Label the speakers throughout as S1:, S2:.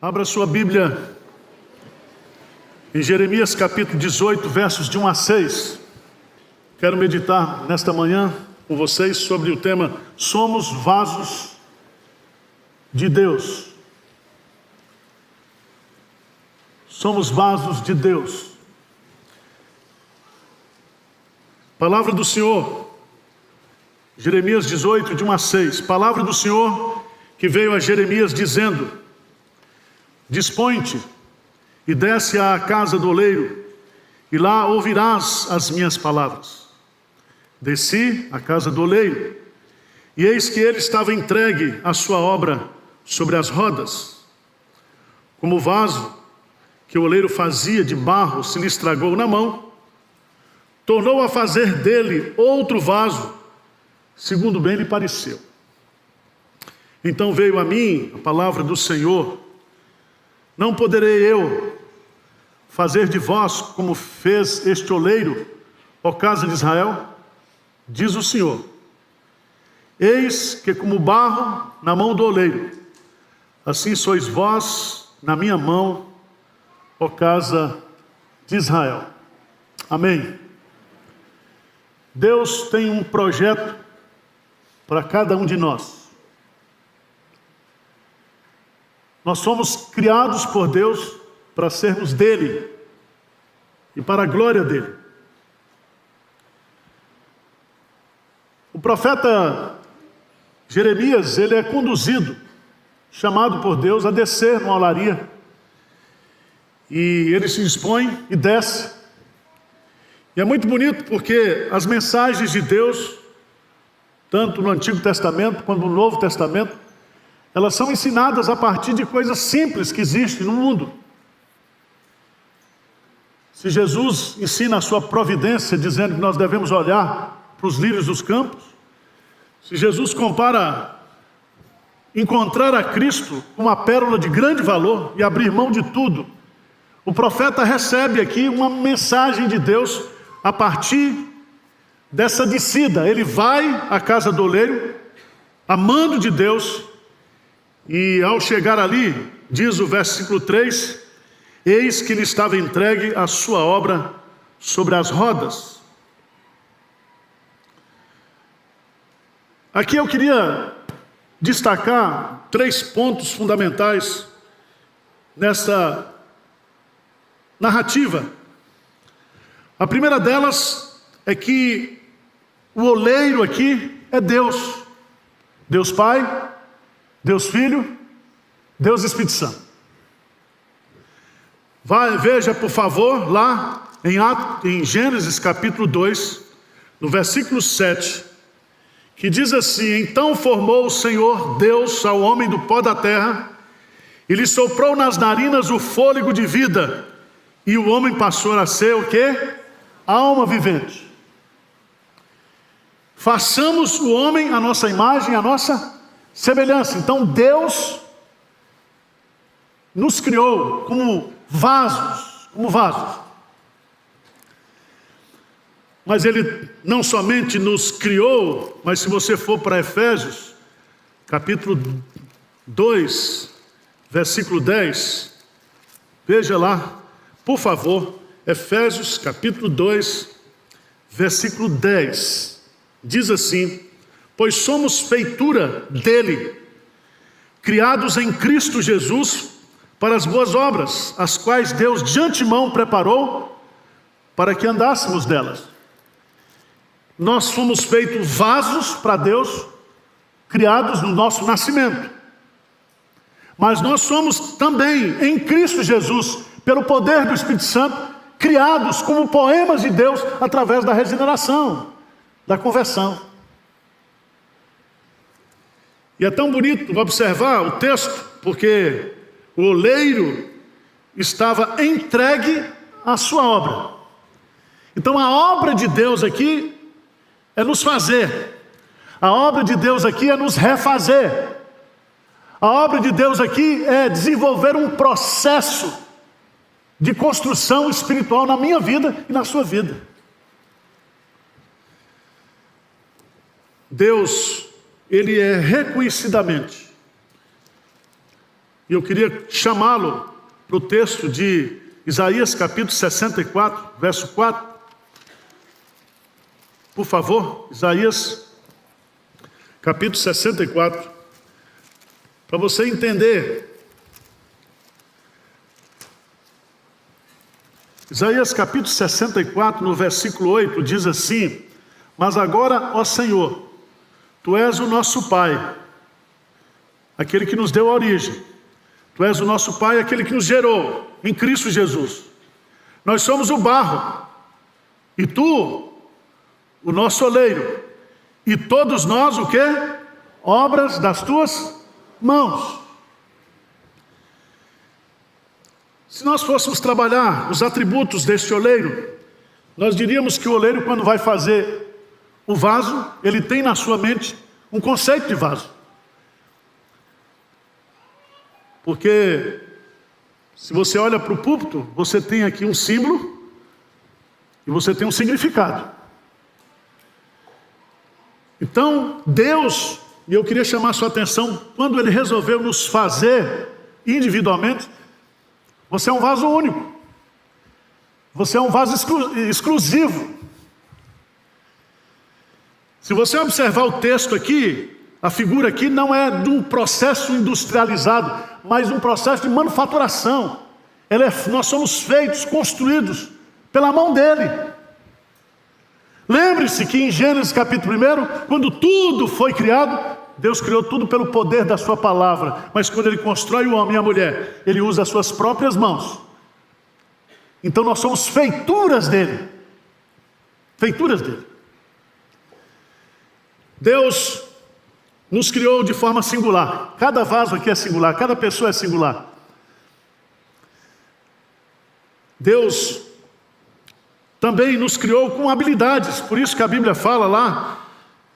S1: Abra sua Bíblia em Jeremias capítulo 18, versos de 1 a 6. Quero meditar nesta manhã com vocês sobre o tema Somos vasos de Deus. Somos vasos de Deus. Palavra do Senhor, Jeremias 18, de 1 a 6. Palavra do Senhor que veio a Jeremias dizendo: Dispõe-te e desce à casa do oleiro, e lá ouvirás as minhas palavras. Desci à casa do oleiro, e eis que ele estava entregue à sua obra sobre as rodas. Como o vaso que o oleiro fazia de barro se lhe estragou na mão, tornou a fazer dele outro vaso, segundo bem lhe pareceu. Então veio a mim a palavra do Senhor: Não poderei eu fazer de vós como fez este oleiro, ó casa de Israel? Diz o Senhor: Eis que como barro na mão do oleiro, assim sois vós na minha mão, ó casa de Israel. Amém. Deus tem um projeto para cada um de nós. Nós somos criados por Deus para sermos dele e para a glória dele. O profeta Jeremias, ele é conduzido, chamado por Deus a descer numa olaria. E ele se dispõe e desce. E é muito bonito porque as mensagens de Deus, tanto no Antigo Testamento quanto no Novo Testamento, elas são ensinadas a partir de coisas simples que existem no mundo. Se Jesus ensina a sua providência, dizendo que nós devemos olhar para os lírios dos campos, se Jesus compara encontrar a Cristo com uma pérola de grande valor e abrir mão de tudo, o profeta recebe aqui uma mensagem de Deus a partir dessa descida. Ele vai à casa do oleiro, amando de Deus, e ao chegar ali, diz o versículo 3, eis que lhe estava entregue a sua obra sobre as rodas. Aqui eu queria destacar 3 pontos fundamentais nessa narrativa. A primeira delas é que o oleiro aqui é Deus. Deus Pai, Deus Filho, Deus Espírito Santo. Veja, por favor, lá em Gênesis capítulo 2, no versículo 7, que diz assim: Então formou o Senhor Deus ao homem do pó da terra, e lhe soprou nas narinas o fôlego de vida, e o homem passou a ser o quê? Alma vivente. Façamos o homem a nossa imagem, a nossa semelhança. Então Deus nos criou como vasos, Mas Ele não somente nos criou, mas se você for para Efésios, capítulo 2, versículo 10, veja lá, por favor, Efésios capítulo 2, versículo 10, diz assim: Pois somos feitura dele, criados em Cristo Jesus para as boas obras, as quais Deus de antemão preparou para que andássemos delas. Nós fomos feitos vasos para Deus, criados no nosso nascimento. Mas nós somos também, em Cristo Jesus, pelo poder do Espírito Santo, criados como poemas de Deus através da regeneração, da conversão. E é tão bonito observar o texto, porque o oleiro estava entregue à sua obra. Então a obra de Deus aqui é nos fazer. A obra de Deus aqui é nos refazer. A obra de Deus aqui é desenvolver um processo de construção espiritual na minha vida e na sua vida. Deus, Ele é reconhecidamente E eu queria chamá-lo para o texto de Isaías capítulo 64, verso 4. Por favor, Isaías capítulo 64, para você entender. Isaías capítulo 64, no versículo 8, diz assim: mas agora, ó Senhor, Tu és o nosso Pai, aquele que nos deu a origem. Tu és o nosso Pai, aquele que nos gerou em Cristo Jesus. Nós somos o barro, e Tu, o nosso oleiro, e todos nós o quê? Obras das Tuas mãos. Se nós fôssemos trabalhar os atributos deste oleiro, nós diríamos que o oleiro, quando vai fazer o vaso, ele tem na sua mente um conceito de vaso. Porque se você olha para o púlpito, você tem aqui um símbolo e você tem um significado. Então, Deus, e eu queria chamar a sua atenção, quando Ele resolveu nos fazer individualmente, você é um vaso único. Você é um vaso exclusivo. Se você observar o texto aqui, a figura aqui não é de um processo industrializado, mas um processo de manufaturação. Nós somos feitos, construídos pela mão dele. Lembre-se que em Gênesis capítulo 1, quando tudo foi criado, Deus criou tudo pelo poder da sua palavra. Mas quando Ele constrói o homem e a mulher, Ele usa as suas próprias mãos. Então nós somos feituras dele. Feituras dele. Deus nos criou de forma singular. Cada vaso aqui é singular, cada pessoa é singular. Deus também nos criou com habilidades. Por isso que a Bíblia fala lá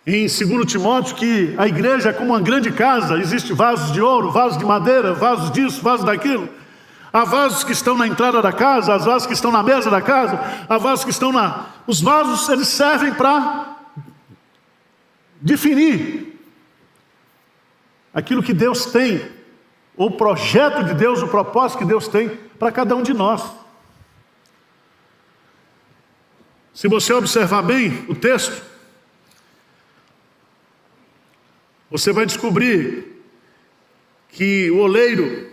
S1: em 2 Timóteo que a igreja é como uma grande casa. Existem vasos de ouro, vasos de madeira, vasos disso, vasos daquilo. Há vasos que estão na entrada da casa, há vasos que estão na mesa da casa, há vasos que estão na... Os vasos, eles servem para definir aquilo que Deus tem, o projeto de Deus, o propósito que Deus tem para cada um de nós. Se você observar bem o texto, você vai descobrir que o oleiro,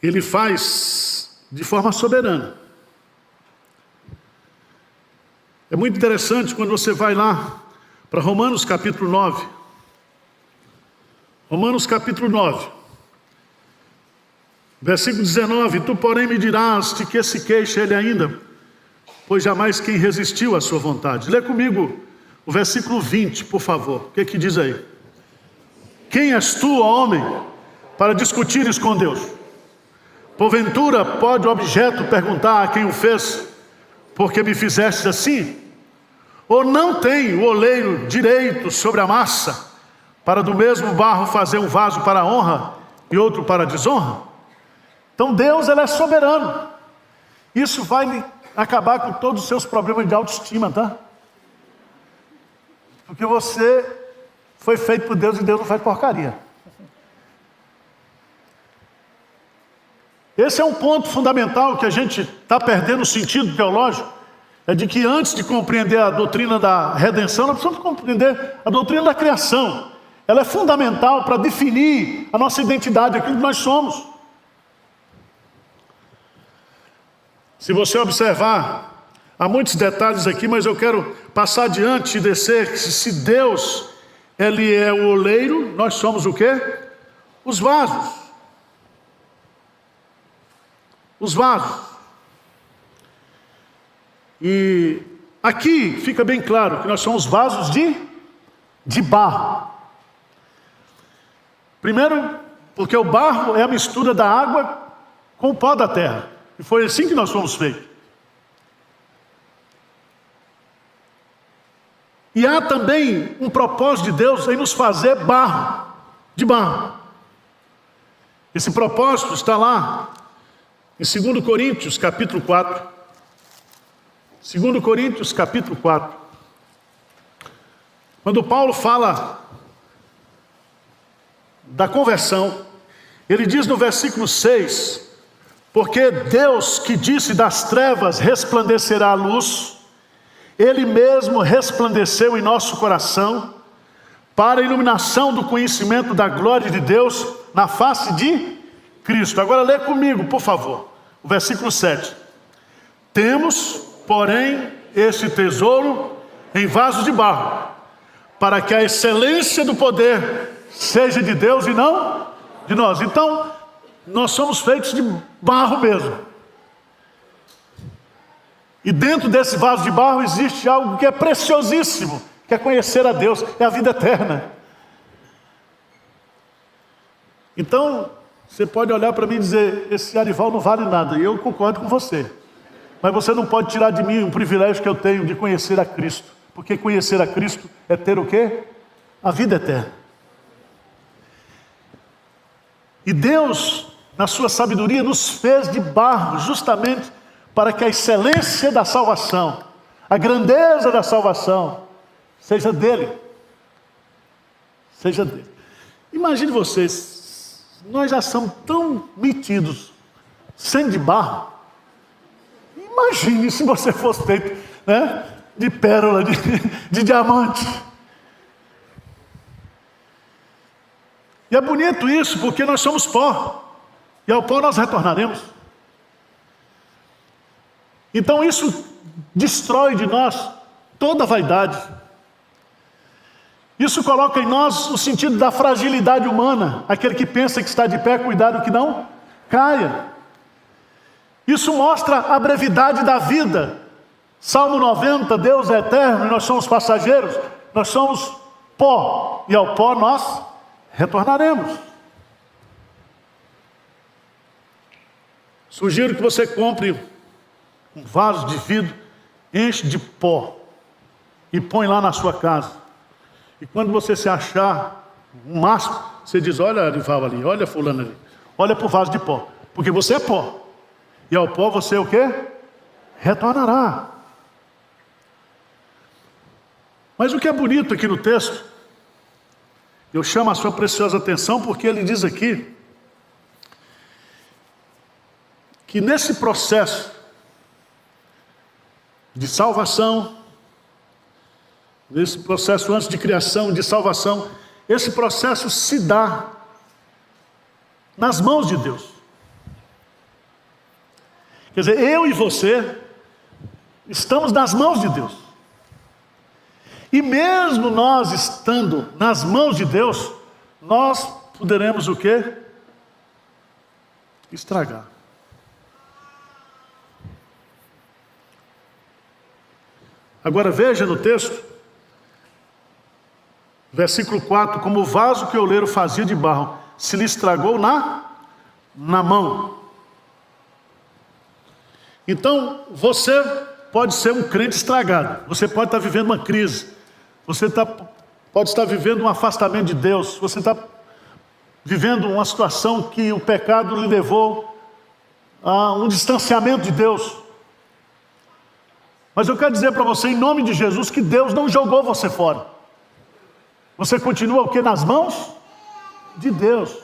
S1: ele faz de forma soberana. É muito interessante quando você vai lá para Romanos capítulo 9. Romanos capítulo 9. Versículo 19. Tu, porém, me dirás de que se queixa ele ainda, pois jamais quem resistiu à sua vontade. Lê comigo o versículo 20, por favor. O que diz aí? Quem és tu, ó homem, para discutires com Deus? Porventura pode o objeto perguntar a quem o fez, por que me fizeste assim? Ou não tem o oleiro direito sobre a massa, para do mesmo barro fazer um vaso para a honra e outro para a desonra? Então Deus, Ele é soberano. Isso vai acabar com todos os seus problemas de autoestima, tá? Porque você foi feito por Deus e Deus não faz porcaria. Esse é um ponto fundamental que a gente está perdendo o sentido teológico. É de que antes de compreender a doutrina da redenção, nós precisamos compreender a doutrina da criação. Ela é fundamental para definir a nossa identidade, aquilo que nós somos. Se você observar, há muitos detalhes aqui, mas eu quero passar adiante e descer. Se Deus, Ele é o oleiro, nós somos o quê? Os vasos. Os vasos. E aqui fica bem claro que nós somos vasos de barro. Primeiro, porque o barro é a mistura da água com o pó da terra. E foi assim que nós fomos feitos. E há também um propósito de Deus em nos fazer barro, de barro. Esse propósito está lá em 2 Coríntios capítulo 4. 2 Coríntios capítulo 4. Quando Paulo fala da conversão, Ele diz no versículo 6, porque Deus que disse das trevas resplandecerá a luz, Ele mesmo resplandeceu em nosso coração, para a iluminação do conhecimento da glória de Deus na face de Cristo. Agora lê comigo, por favor, o versículo 7. Temos, porém, este tesouro em vasos de barro, para que a excelência do poder seja de Deus e não de nós. Então, nós somos feitos de barro mesmo. E dentro desse vaso de barro existe algo que é preciosíssimo, que é conhecer a Deus, é a vida eterna. Então, você pode olhar para mim e dizer, esse Arival não vale nada, e eu concordo com você. Mas você não pode tirar de mim um privilégio que eu tenho de conhecer a Cristo. Porque conhecer a Cristo é ter o quê? A vida eterna. E Deus, na sua sabedoria, nos fez de barro, justamente para que a excelência da salvação, a grandeza da salvação, seja dele. Seja dele. Imagine vocês, nós já somos tão metidos, sendo de barro. Imagine se você fosse feito, né, de pérola, de diamante. E é bonito isso, porque nós somos pó, e ao pó nós retornaremos. Então isso destrói de nós toda a vaidade. Isso coloca em nós o sentido da fragilidade humana, aquele que pensa que está de pé, cuidado que não caia. Isso mostra a brevidade da vida. Salmo 90, Deus é eterno e nós somos passageiros, nós somos pó, e ao pó nós retornaremos. Sugiro que você compre um vaso de vidro, enche de pó e põe lá na sua casa. E quando você se achar um máximo, você diz, olha Arival ali, olha fulano ali, olha para o vaso de pó, porque você é pó. E ao pó você o quê? Retornará. Mas o que é bonito aqui no texto, eu chamo a sua preciosa atenção porque ele diz aqui que nesse processo de salvação, nesse processo antes de criação, de salvação, esse processo se dá nas mãos de Deus. Quer dizer, eu e você estamos nas mãos de Deus. E mesmo nós estando nas mãos de Deus, nós poderemos o quê? Estragar. Agora veja no texto, versículo 4, como o vaso que o oleiro fazia de barro, se lhe estragou na mão. Então, você pode ser um crente estragado, você pode estar vivendo uma crise, você pode estar vivendo um afastamento de Deus, você está vivendo uma situação que o pecado lhe levou a um distanciamento de Deus. Mas eu quero dizer para você, em nome de Jesus, que Deus não jogou você fora. Você continua o quê? Nas mãos de Deus.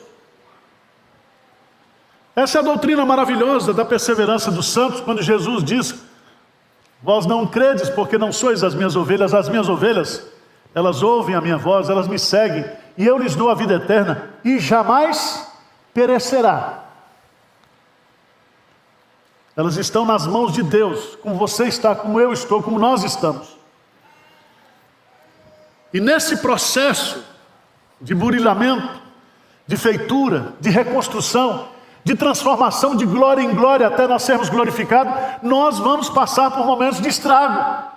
S1: Essa é a doutrina maravilhosa da perseverança dos santos, quando Jesus diz, vós não credes porque não sois as minhas ovelhas, elas ouvem a minha voz, elas me seguem, e eu lhes dou a vida eterna, e jamais perecerá. Elas estão nas mãos de Deus, como você está, como eu estou, como nós estamos. E nesse processo de burilamento, de feitura, de reconstrução, de transformação de glória em glória até nós sermos glorificados, nós vamos passar por momentos de estrago.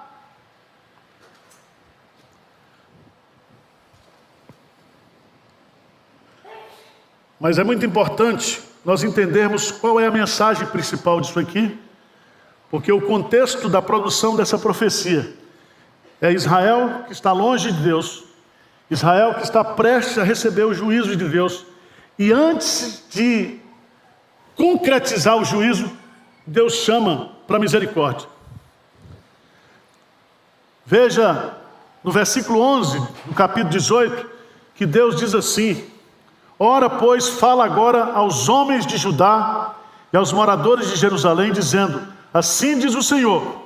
S1: Mas é muito importante nós entendermos qual é a mensagem principal disso aqui, porque o contexto da produção dessa profecia é Israel que está longe de Deus, Israel que está prestes a receber o juízo de Deus, e antes de concretizar o juízo, Deus chama para misericórdia. Veja no versículo 11, do capítulo 18, que Deus diz assim, Ora, pois, fala agora aos homens de Judá e aos moradores de Jerusalém, dizendo: assim diz o Senhor,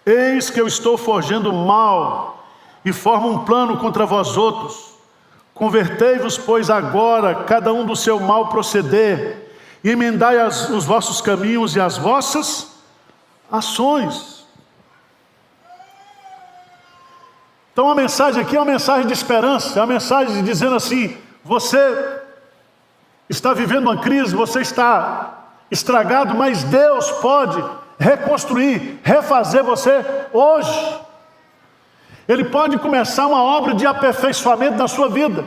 S1: eis que eu estou forjando mal e formo um plano contra vós outros. Convertei-vos, pois, agora, cada um do seu mal proceder, e emendai os vossos caminhos e as vossas ações. Então a mensagem aqui é uma mensagem de esperança, é uma mensagem dizendo assim: você está vivendo uma crise, você está estragado, mas Deus pode reconstruir, refazer você hoje. Ele pode começar uma obra de aperfeiçoamento na sua vida.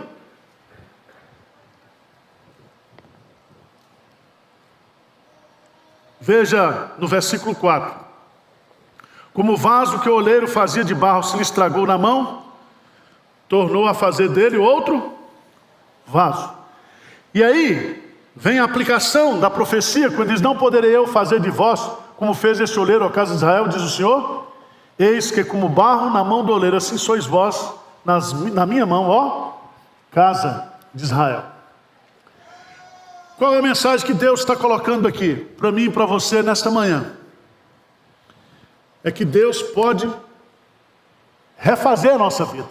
S1: Veja no versículo 4. Como o vaso que o oleiro fazia de barro se lhe estragou na mão, tornou a fazer dele outro vaso. E aí vem a aplicação da profecia, quando diz: não poderei eu fazer de vós como fez esse oleiro à casa de Israel, diz o Senhor. Eis que como barro na mão do oleiro, assim sois vós na minha mão, ó casa de Israel. Qual é a mensagem que Deus está colocando aqui para mim e para você nesta manhã? É que Deus pode refazer a nossa vida,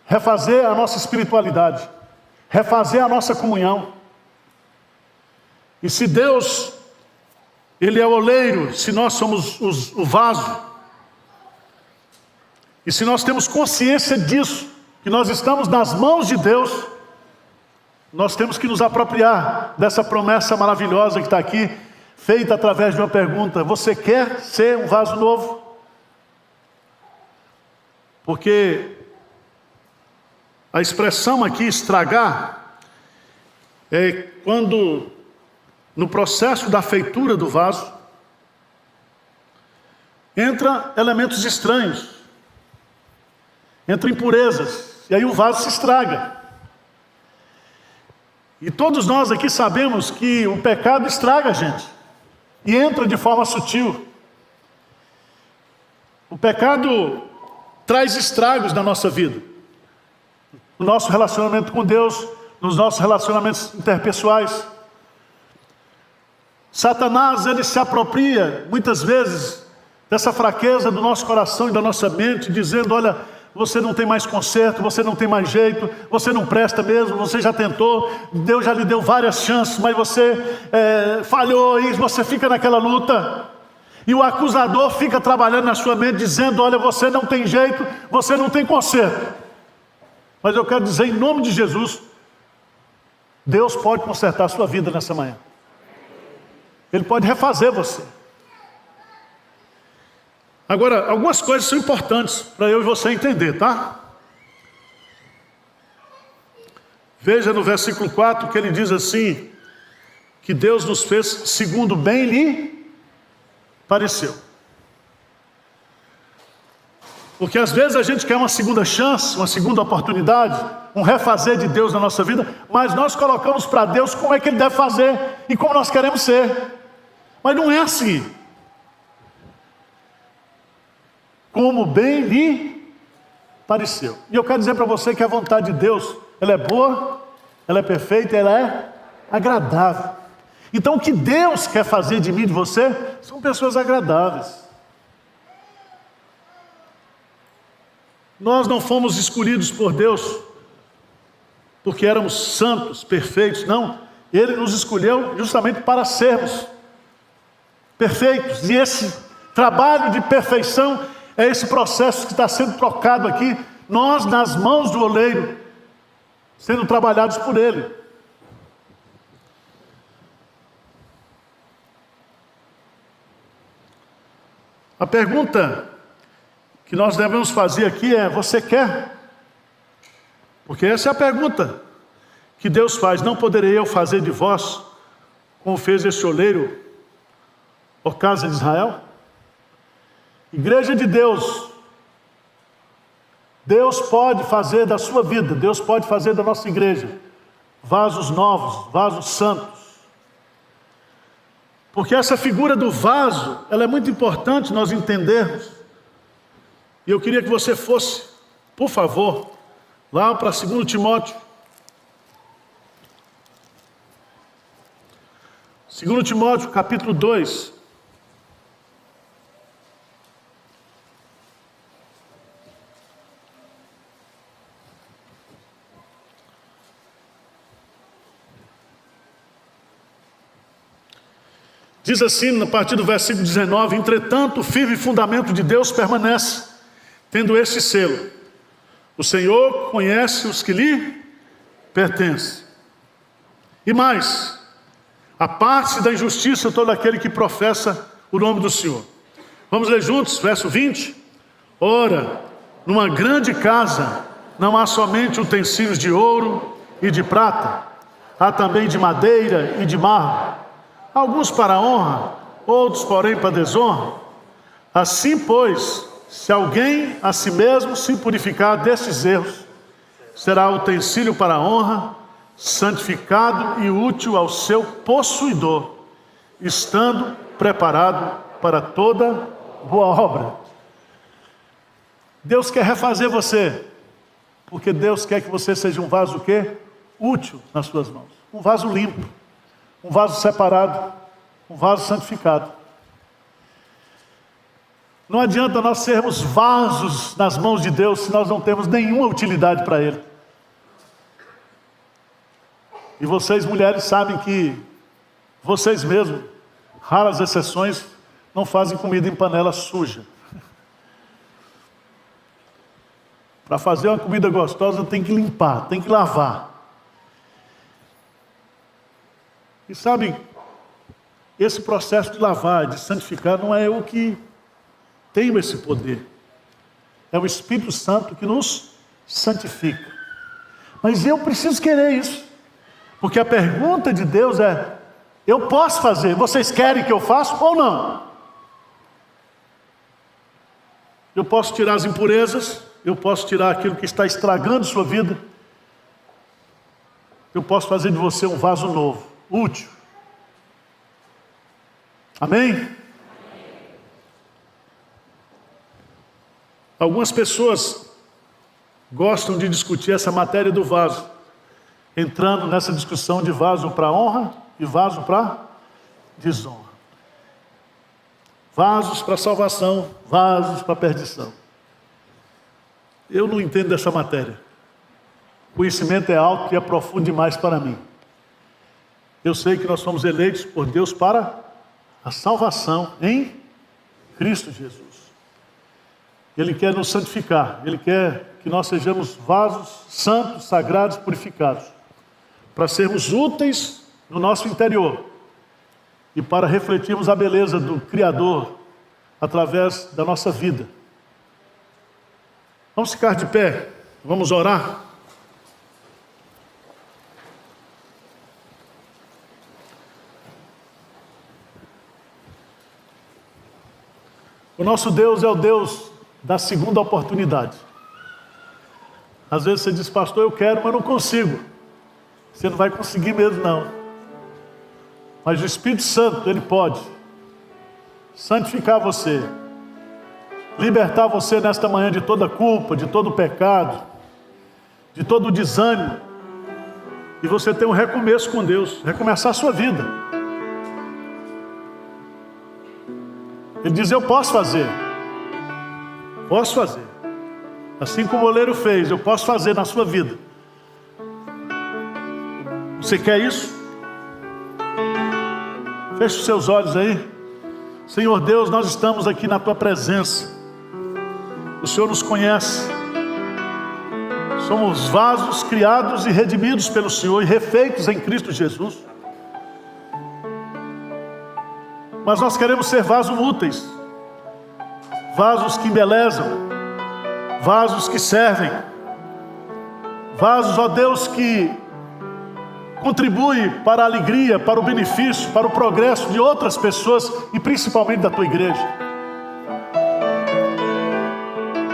S1: refazer a nossa espiritualidade, refazer a nossa comunhão. E se Deus, Ele é o oleiro, se nós somos o vaso, e se nós temos consciência disso, que nós estamos nas mãos de Deus, nós temos que nos apropriar dessa promessa maravilhosa que está aqui, feita através de uma pergunta: você quer ser um vaso novo? Porque a expressão aqui, estragar, é quando no processo da feitura do vaso entra elementos estranhos, entra impurezas, e aí o vaso se estraga. E todos nós aqui sabemos que o pecado estraga a gente, e entra de forma sutil. O pecado traz estragos na nossa vida, no nosso relacionamento com Deus, nos nossos relacionamentos interpessoais. Satanás, ele se apropria muitas vezes dessa fraqueza do nosso coração e da nossa mente, dizendo: olha, você não tem mais conserto, você não tem mais jeito, você não presta mesmo, você já tentou, Deus já lhe deu várias chances, mas você falhou, e você fica naquela luta. E o acusador fica trabalhando na sua mente, dizendo: olha, você não tem jeito, você não tem conserto. Mas eu quero dizer, em nome de Jesus, Deus pode consertar a sua vida nessa manhã. Ele pode refazer você. Agora, algumas coisas são importantes para eu e você entender, tá? Veja no versículo 4 que ele diz assim: que Deus nos fez segundo bem lhe pareceu. Porque às vezes a gente quer uma segunda chance, uma segunda oportunidade, um refazer de Deus na nossa vida, mas nós colocamos para Deus como é que Ele deve fazer e como nós queremos ser. Mas não é assim. Como bem lhe pareceu. E eu quero dizer para você que a vontade de Deus, ela é boa, ela é perfeita, ela é agradável. Então o que Deus quer fazer de mim e de você são pessoas agradáveis. Nós não fomos escolhidos por Deus porque éramos santos, perfeitos, não. Ele nos escolheu justamente para sermos perfeitos. E esse trabalho de perfeição é esse processo que está sendo trocado aqui, nós nas mãos do oleiro, sendo trabalhados por Ele. A pergunta que nós devemos fazer aqui é: você quer? Porque essa é a pergunta que Deus faz. Não poderei eu fazer de vós como fez esse oleiro, ó casa de Israel? Igreja de Deus, Deus pode fazer da sua vida, Deus pode fazer da nossa igreja vasos novos, vasos santos. Porque essa figura do vaso, ela é muito importante nós entendermos. E eu queria que você fosse, por favor, lá para 2 Timóteo, 2 Timóteo, capítulo 2. Diz assim, a partir do versículo 19: entretanto, o firme fundamento de Deus permanece, tendo este selo: o Senhor conhece os que lhe pertencem. E mais, aparte-se da injustiça todo aquele que professa o nome do Senhor. Vamos ler juntos, verso 20. Ora, numa grande casa não há somente utensílios de ouro e de prata, há também de madeira e de mármore, alguns para honra, outros porém para desonra. Assim, pois, se alguém a si mesmo se purificar destes erros, será utensílio para a honra, santificado e útil ao seu possuidor, estando preparado para toda boa obra. Deus quer refazer você, porque Deus quer que você seja um vaso o quê? Útil nas suas mãos. Um vaso limpo, um vaso separado, um vaso santificado. Não adianta nós sermos vasos nas mãos de Deus se nós não temos nenhuma utilidade para Ele. E vocês, mulheres, sabem que vocês mesmos, raras exceções, não fazem comida em panela suja. Para fazer uma comida gostosa tem que limpar, tem que lavar. E sabe, esse processo de lavar, de santificar, não é eu que tenho esse poder. É o Espírito Santo que nos santifica. Mas eu preciso querer isso. Porque a pergunta de Deus é: eu posso fazer, vocês querem que eu faça ou não? Eu posso tirar as impurezas, eu posso tirar aquilo que está estragando sua vida, eu posso fazer de você um vaso novo, útil. Amém? Algumas pessoas gostam de discutir essa matéria do vaso, entrando nessa discussão de vaso para honra e vaso para desonra. Vasos para salvação, vasos para perdição. Eu não entendo dessa matéria. O conhecimento é alto e é profundo demais para mim. Eu sei que nós somos eleitos por Deus para a salvação em Cristo Jesus. Ele quer nos santificar, Ele quer que nós sejamos vasos santos, sagrados, purificados, para sermos úteis no nosso interior e para refletirmos a beleza do Criador através da nossa vida. Vamos ficar de pé, vamos orar. O nosso Deus é o Deus da segunda oportunidade. Às vezes você diz: pastor, eu quero, mas não consigo. Você não vai conseguir mesmo, não. Mas o Espírito Santo, Ele pode santificar você, libertar você nesta manhã de toda culpa, de todo pecado, de todo desânimo, e você ter um recomeço com Deus, recomeçar a sua vida. Ele diz: eu posso fazer. Posso fazer. Assim como o oleiro fez, eu posso fazer na sua vida. Você quer isso? Feche os seus olhos aí. Senhor Deus, nós estamos aqui na Tua presença. O Senhor nos conhece. Somos vasos criados e redimidos pelo Senhor e refeitos em Cristo Jesus. Mas nós queremos ser vasos úteis, vasos que embelezam, vasos que servem, vasos, ó Deus, que contribuem para a alegria, para o benefício, para o progresso de outras pessoas e principalmente da Tua igreja.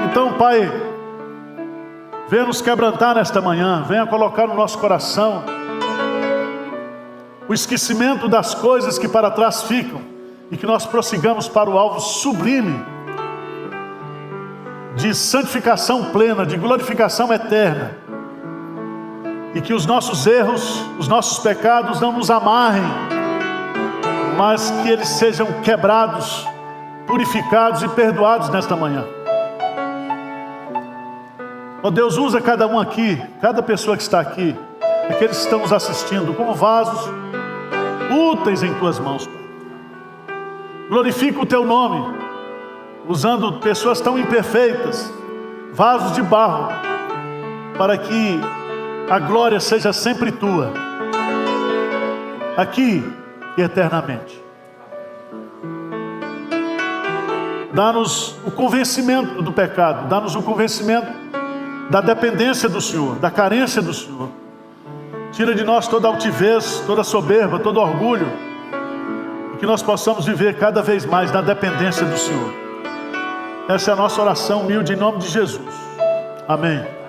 S1: Então, Pai, venha nos quebrantar nesta manhã, venha colocar no nosso coração o esquecimento das coisas que para trás ficam e que nós prossigamos para o alvo sublime de santificação plena, de glorificação eterna, e que os nossos erros, os nossos pecados não nos amarrem mas que eles sejam quebrados, purificados e perdoados nesta manhã. Ó Deus, usa cada um aqui, cada pessoa que está aqui, aqueles que estão nos assistindo, como vasos úteis em tuas mãos, Pai. Glorifica o teu nome, usando pessoas tão imperfeitas, vasos de barro, para que a glória seja sempre tua, aqui e eternamente. Dá-nos o convencimento do pecado, dá-nos o convencimento da dependência do Senhor, da carência do Senhor. Tira de nós toda altivez, toda soberba, todo orgulho, e que nós possamos viver cada vez mais na dependência do Senhor. Essa é a nossa oração humilde em nome de Jesus. Amém.